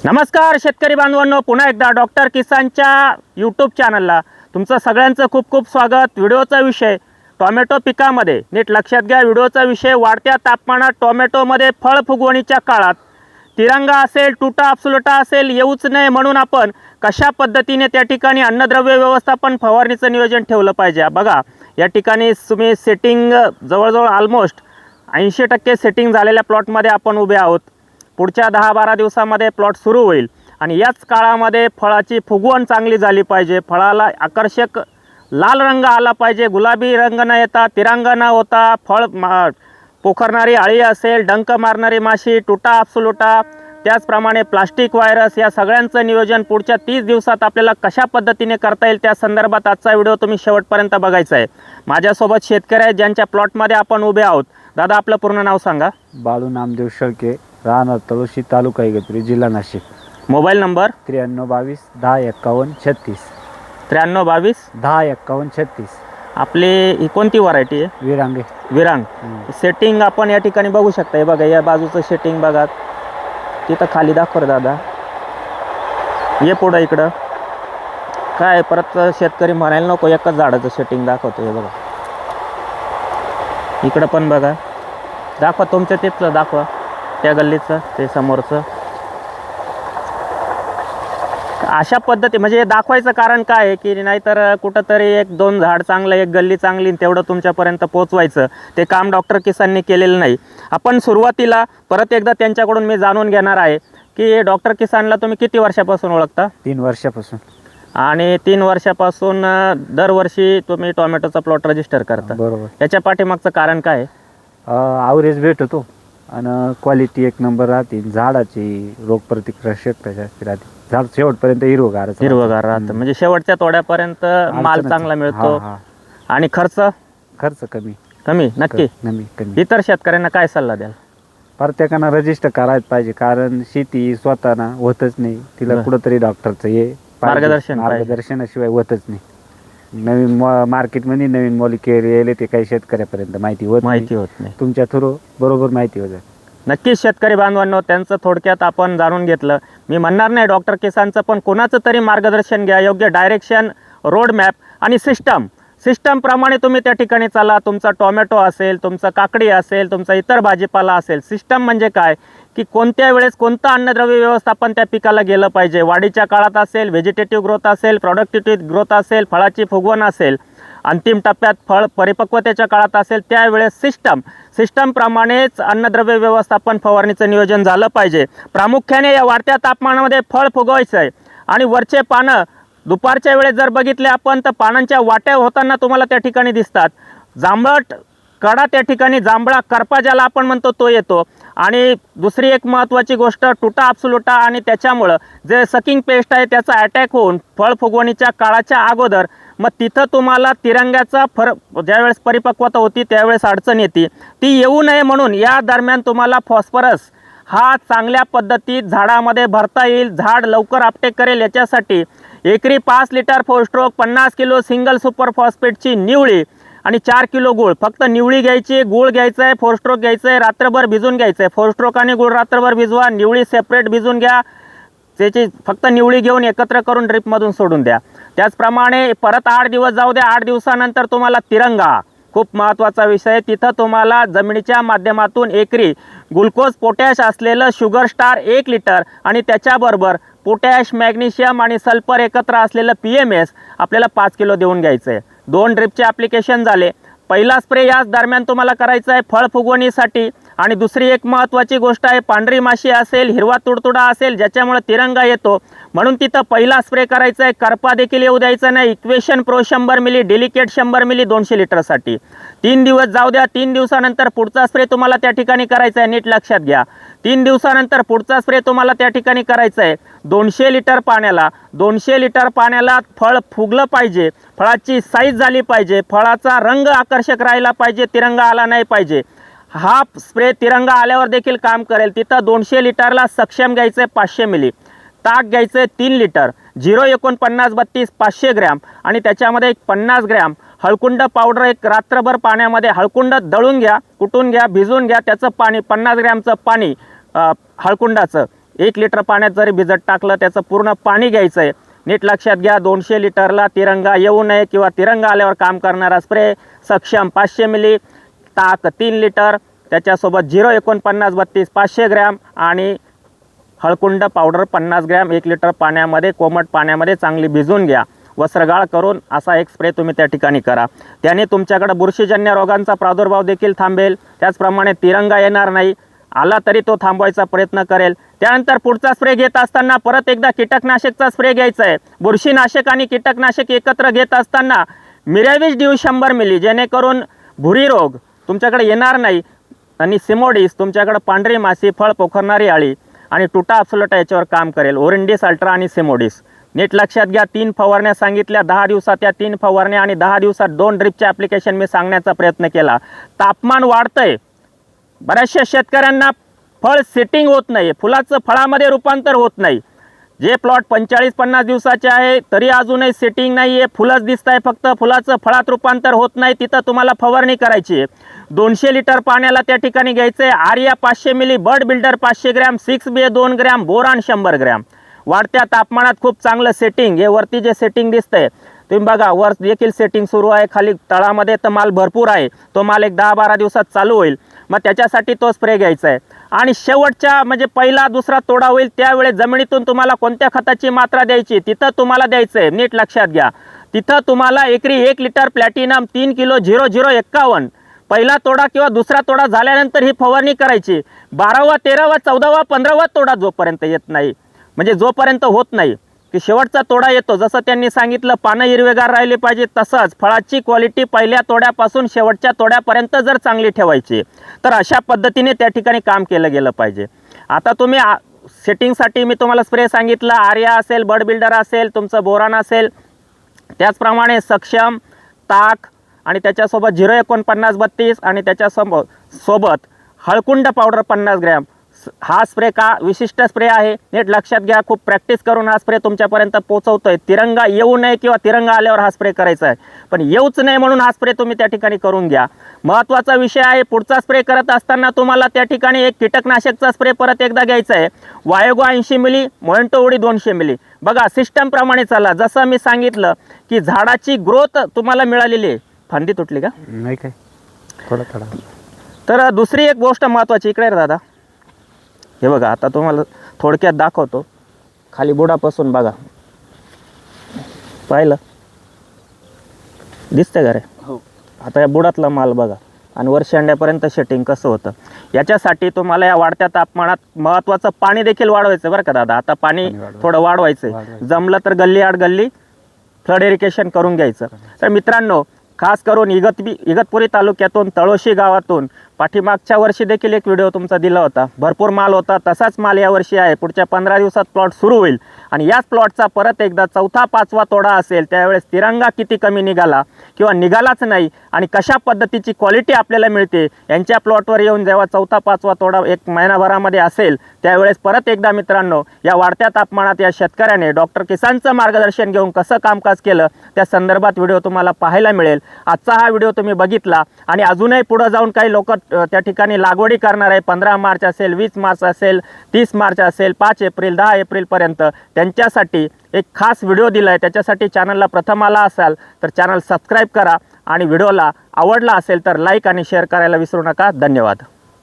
नमस्कार शेतकरी बांधवांनो, पुन्हा एकदा डॉक्टर किसानच्या यूट्यूब चॅनलला तुमचं सगळ्यांचं खूप खूप स्वागत। व्हिडिओचा विषय टोमॅटो पिकामध्ये नीट लक्षात घ्या। व्हिडिओचा विषय वाढत्या तापमानात टोमॅटोमध्ये फळ फुगवणीच्या काळात तिरंगा असेल, टुटा अब्सोल्युटा असेल येऊच नये म्हणून आपण कशा पद्धतीने त्या ठिकाणी अन्नद्रव्य व्यवस्थापन फवारणीचं नियोजन ठेवलं पाहिजे। बघा या ठिकाणी तुम्ही सेटिंग जवळजवळ ऑलमोस्ट 80% सेटिंग झालेल्या प्लॉटमध्ये आपण उभे आहोत। पुढच्या 10-12 दिवसामध्ये प्लॉट सुरू होईल आणि याच काळामध्ये फळाची फुगवण चांगली झाली पाहिजे। फळाला आकर्षक लाल रंग आला पाहिजे, गुलाबी रंग न येता, तिरंगा न होता, फळ पोखरणारी अळी असेल, डंक मारणारी माशी, टुटा अब्सोल्युटा, त्याचप्रमाणे प्लास्टिक व्हायरस, या सगळ्यांचं नियोजन पुढच्या 30 दिवसात आपल्याला कशा पद्धतीने करता येईल त्या संदर्भात आजचा व्हिडिओ तुम्ही शेवटपर्यंत बघायचा आहे। माझ्यासोबत शेतकरी आहेत ज्यांच्या प्लॉटमध्ये आपण उभे आहोत। दादा आपलं पूर्ण नाव सांगा। बाळू नामदेव शेळके, राहणार तळोशी, तालुका इगतपुरी, जिल्हा नाशिक। Mobile number 9322 1051 36 9322 1051 36। आपली ही कोणती व्हरायटी आहे? विरांगे विरांग। सेटिंग आपण या ठिकाणी बघू शकता। हे बघा या बाजूचं सेटिंग बघा, तिथं खाली दाखव दादा, ये पुढं इकडं काय परत शेतकरी म्हणायला नको एकच झाडाचं सेटिंग दाखवतो। हे बघा इकडं पण बघा, दाखवा तुमच्या तिथलं, दाखवा त्या गल्लीचं, ते समोरचं। अशा पद्धती म्हणजे दाखवायचं कारण काय आहे की नाहीतर कुठंतरी 1-2 झाड चांगलं, एक गल्ली चांगली, तेवढं तुमच्यापर्यंत पोहोचवायचं ते काम डॉक्टर किसानने केलेलं नाही। आपण सुरुवातीला परत एकदा त्यांच्याकडून मी जाणून घेणार आहे की डॉक्टर किसानला तुम्ही किती वर्षापासून ओळखता? 3 वर्षापासून। आणि 3 वर्षापासून दरवर्षी तुम्ही टोमॅटोचा प्लॉट रजिस्टर करता, बरोबर। याच्या पाठीमागचं कारण काय आहे? ॲव्हरेज भेटतो आणि क्वालिटी एक नंबर राहते, झाडाची रोगप्रतिकारक शक्ती राहते, झाड शेवटपर्यंत हिरवगार राहतं, म्हणजे शेवटच्या तोड्यापर्यंत माल चांगला मिळतो। आणि खर्च कमी नक्की कमी। इतर शेतकऱ्यांना काय सल्ला द्याल? प्रत्येकानं रजिस्टर करायला पाहिजे, कारण शेती स्वतःना होतच नाही, तिला कुठंतरी डॉक्टरचं हे मार्गदर्शनाशिवाय होतच नाही। नवीन मार्केटमध्ये नवीन मॉलिक्युल येले ते काही शेतकऱ्यापर्यंत माहिती होत नाही। तुमच्या थ्रू बरोबर माहिती होत आहे। नक्कीच शेतकरी बांधवांनो, त्यांचं थोडक्यात आपण जाणून घेतलं। मी म्हणणार नाही डॉक्टर किसानचं, पण कोणाचं तरी मार्गदर्शन घ्या, योग्य डायरेक्शन, रोड मॅप आणि सिस्टम प्रमाणे तुम्ही त्या ठिकाणी चाला। तुमचा टोमॅटो असेल, तुमचा काकडी असेल, तुमचा इतर भाजीपाला असेल, सिस्टम म्हणजे काय की कोणत्या वेळेस कोणतं अन्नद्रव्य व्यवस्थापन त्या पिकाला गेलं पाहिजे, वाढीच्या काळात असेल, व्हेजिटेटिव्ह ग्रोथ असेल, प्रोडक्टिव्हिटी ग्रोथ असेल, फळाची फुगवण असेल, अंतिम टप्प्यात फळ परिपक्वतेच्या काळात असेल, त्यावेळेस सिस्टम प्रमाणेच अन्नद्रव्य व्यवस्थापन फवारणीचं नियोजन झालं पाहिजे। प्रामुख्याने या वाढत्या तापमानामध्ये फळ फुगवायचं आहे आणि वरचे पानं दुपारच्या वेळेस जर बघितले आपण तर पानांच्या वाट्या होताना तुम्हाला त्या ठिकाणी दिसतात। जांभळट कडा त्या ठिकाणी, जांभळा करपा ज्याला आपण म्हणतो तो येतो। आणि दुसरी एक महत्त्वाची गोष्ट टुटा अब्सोल्युटा, आणि त्याच्यामुळं जे सकिंग पेस्ट आहे त्याचा अटॅक होऊन फळ फुगवणीच्या काळाच्या अगोदर मग तिथं तुम्हाला तिरंग्याचा ज्यावेळेस परिपक्वता होती त्यावेळेस अडचण येते, ती येऊ नये म्हणून या दरम्यान तुम्हाला फॉस्फरस हा चांगल्या पद्धतीत झाडामध्ये भरता येईल, झाड लवकर अपटेक करेल याच्यासाठी एकरी 5 litre 4 stroke, 50 kilo single super फॉस्फेटची निवळी आणि 4 किलो गूळ, फक्त निवळी घ्यायची, गूळ घ्यायचं आहे, 4 स्ट्रोक घ्यायचं आहे, रात्रभर भिजून घ्यायचं आहे। 4 स्ट्रोक आणि गूळ रात्रभर भिजवा, निवळी सेपरेट भिजून घ्या, त्याची फक्त निवळी घेऊन एकत्र करून ड्रिपमधून सोडून द्या। त्याचप्रमाणे परत 8 दिवस जाऊ द्या, 8 दिवसानंतर तुम्हाला तिरंगा, खूप महत्त्वाचा विषय, तिथं तुम्हाला जमिनीच्या माध्यमातून एकरी ग्लुकोज पोटॅश असलेलं शुगर स्टार 1 लिटर आणि त्याच्याबरोबर पोटॅश, मॅग्नेशियम आणि सल्फर एकत्र असलेलं PMS आपल्याला 5 किलो देऊन घ्यायचं आहे। 2 ड्रिपचे ॲप्लिकेशन झाले। पहिला स्प्रे याच दरम्यान तुम्हाला करायचा आहे फळ फुगवणीसाठी। आणि दुसरी एक महत्त्वाची गोष्ट आहे, पांढरी माशी असेल, हिरवा तुडतुडा असेल ज्याच्यामुळे तिरंगा येतो, म्हणून तिथं पहिला स्प्रे करायचा आहे। करपा देखील येऊ द्यायचा नाही। इक्वेशन प्रो 100 मिली, डेलिकेट 100 मिली 200 लिटरसाठी 3 दिवस जाऊ द्या। 3 दिवसानंतर पुढचा स्प्रे तुम्हाला त्या ठिकाणी करायचा आहे, नीट लक्षात घ्या। 3 दिवसानंतर पुढचा स्प्रे तुम्हाला त्या ठिकाणी करायचा आहे 200 लिटर पाण्याला। 200 लिटर पाण्याला फळ फुगलं पाहिजे, फळाची साईज झाली पाहिजे, फळाचा रंग आकर्षक राहिला पाहिजे, तिरंगा आला नाही पाहिजे। हा स्प्रे तिरंगा आल्यावर देखील काम करेल। तिथं 200 लिटरला सक्षम घ्यायचं आहे 500 मिली, ताक घ्यायचं आहे 3 लिटर, 04932 500 ग्रॅम आणि त्याच्यामध्ये एक 50 ग्रॅम हळकुंड पावडर एक रात्रभर पाण्यामध्ये हळकुंड दळून घ्या, कुटून घ्या, भिजवून घ्या, त्याचं पाणी 50 ग्रॅमचं पाणी हळकुंडाचं 1 लिटर पाण्यात जरी भिजत टाकलं त्याचं पूर्ण पाणी घ्यायचं आहे. नीट लक्षात घ्या, 200 लिटरला तिरंगा येऊ नये किंवा तिरंगा आल्यावर काम करणारा स्प्रे. सक्षम 500 मिली, ताक 3 लिटर, त्याच्यासोबत 04932 500 ग्रॅम आणि हळकुंड पावडर 50 ग्रॅम 1 लिटर पाण्यामध्ये, कोमट पाण्यामध्ये चांगली भिजवून घ्या. वस्त्रगाळ करून असा एक स्प्रे तुम्ही त्या ठिकाणी करा. त्याने तुमच्याकडे बुरशीजन्य रोगांचा प्रादुर्भाव देखील थांबेल. त्याचप्रमाणे तिरंगा येणार नाही, आला तरी तो थांबवायचा प्रयत्न करेल. त्यानंतर पुढचा स्प्रे घेत असताना परत एकदा कीटकनाशकचा स्प्रे घ्यायचा आहे. बुरशीनाशक आणि कीटकनाशक एकत्र घेत असताना मिरॅविज ड्यू 100 मिली, जेणेकरून भुरी रोग तुमच्याकडे येणार नाही. आणि सिमोडिस तुमच्याकडे पांढरी माशी, फळ पोखरणारी अळी आणि टुटा अब्सोल्युटा याच्यावर काम करेल. ओरिंडिस अल्ट्रा आणि सिमोडिस. नीट लक्षात घ्या, 3 फवारण्या सांगितल्या. 10 दिवसात या 3 फवारण्या आणि 10 दिवसात 2 ड्रिपचे ॲप्लिकेशन मी सांगण्याचा प्रयत्न केला. तापमान वाढतंय, बऱ्याचशा शेतकऱ्यांना फळ सेटिंग होत नाही, फुलाचं फळामध्ये रूपांतर होत नाही. जे प्लॉट 45-50 दिवसाचे आहे तरी अजूनही सेटिंग नाही आहे, फुलंच दिसत आहे फक्त, फुलाचं फळात रूपांतर होत नाही, तिथं तुम्हाला फवारणी करायची आहे. 200 लिटर पाण्याला त्या ठिकाणी घ्यायचं आहे. आर्या 500 मिली, bird builder 500 gram, 6B 2 gram, boron 100 gram. वाढत्या तापमानात खूप चांगलं सेटिंग. हे वरती जे सेटिंग दिसतंय तुम्ही बघा, वर देखील सेटिंग सुरू आहे, खाली तळामध्ये तर माल भरपूर आहे. तो माल एक 10-12 दिवसात चालू होईल. मग त्याच्यासाठी तो स्प्रे घ्यायचा आहे. आणि शेवटच्या म्हणजे पहिला दुसरा तोडा होईल त्यावेळेस जमिनीतून तुम्हाला कोणत्या खताची मात्रा द्यायची तिथं तुम्हाला द्यायचं आहे. नीट लक्षात घ्या, तिथं तुम्हाला एकरी 1 लिटर प्लॅटिनम 3 किलो 0051 पहिला तोडा किंवा दुसरा तोडा झाल्यानंतर ही फवारणी करायची. 12वा 13वा 14वा 15वा तोडा जोपर्यंत येत नाही, म्हणजे जोपर्यंत होत नाही की शेवटचा तोडा येतो, जसं त्यांनी सांगितलं पानं हिरवेगार राहिले पाहिजे, तसंच फळाची क्वालिटी पहिल्या तोड्यापासून शेवटच्या तोड्यापर्यंत जर चांगली ठेवायची तर अशा पद्धतीने त्या ठिकाणी काम केलं गेलं पाहिजे. आता तुम्ही सेटिंगसाठी मी तुम्हाला स्प्रे सांगितला, आर्या असेल, बर्ड बिल्डर असेल, तुमचं बोरान असेल, त्याचप्रमाणे सक्षम, ताक आणि त्याच्यासोबत 04932 आणि त्याच्यासोबत हळकुंड पावडर 50 ग्रॅम. हा स्प्रे का विशिष्ट स्प्रे आहे नीट लक्षात घ्या. खूप प्रॅक्टिस करून हा स्प्रे तुमच्यापर्यंत पोहोचवतोय. तिरंगा येऊ नये किंवा तिरंगा आल्यावर हा स्प्रे करायचा आहे, पण येऊच नये म्हणून हा स्प्रे तुम्ही त्या ठिकाणी करून घ्या. महत्त्वाचा विषय आहे, पुढचा स्प्रे करत असताना तुम्हाला त्या ठिकाणी एक कीटकनाशकचा स्प्रे परत एकदा घ्यायचा आहे. वायोगो 80 मिली, मोएंटो उडी 200 मिली. बघा सिस्टमप्रमाणे चला. जसं मी सांगितलं की झाडाची ग्रोथ तुम्हाला मिळालेली आहे. फांदी तुटली का? नाही, काय थोडा. तर दुसरी एक गोष्ट महत्त्वाची, इकडे रे दादा, हे बघा, आता तुम्हाला थोडक्यात दाखवतो. खाली बुडापासून बघा, पाहिलं दिसतंय का रे? हो. आता या बुडातला माल बघा आणि वर शेंड्यापर्यंत शेटिंग कसं होतं. याच्यासाठी तुम्हाला या वाढत्या तापमानात महत्त्वाचं पाणी देखील वाढवायचं बरं का दादा. आता पाणी थोडं वाढवायचं, जमलं तर गल्ली आड गल्ली फ्लड इरिगेशन करून घ्यायचं. तर मित्रांनो, खास करून इगतपुरी तालुक्यातून तळोशी गावातून पाठीमागच्या वर्षी देखील एक व्हिडिओ तुमचा दिला होता. भरपूर माल होता, तसाच माल यावर्षी आहे. पुढच्या 15 दिवसात प्लॉट सुरू होईल आणि याच प्लॉटचा परत एकदा 4था-5वा तोडा असेल, त्यावेळेस तिरंगा किती कमी निघाला किंवा निघालाच नाही आणि कशा पद्धतीची क्वालिटी आपल्याला मिळते यांच्या प्लॉटवर येऊन जेव्हा 4था-5वा तोडा 1 महिनाभरामध्ये असेल, त्यावेळेस परत एकदा मित्रांनो या वाढत्या तापमानात या शेतकऱ्याने डॉक्टर किसानचं मार्गदर्शन घेऊन कसं कामकाज केलं त्या संदर्भात व्हिडिओ तुम्हाला पाहायला मिळेल. आजचा हा व्हिडिओ तुम्ही बघितला आणि अजूनही पुढे जाऊन काही लोक त्या ठिकाणी लागवडी करणार आहे. 15 मार्च असेल, 20 मार्च असेल, 30 मार्च असेल, 5 एप्रिल, 10 एप्रिलपर्यंत त्यांच्यासाठी एक खास व्हिडिओ दिला आहे. त्याच्यासाठी चॅनलला प्रथम आला असाल तर चॅनल सबस्क्राईब करा आणि व्हिडिओला आवडला असेल तर लाईक आणि शेअर करायला विसरू नका. धन्यवाद.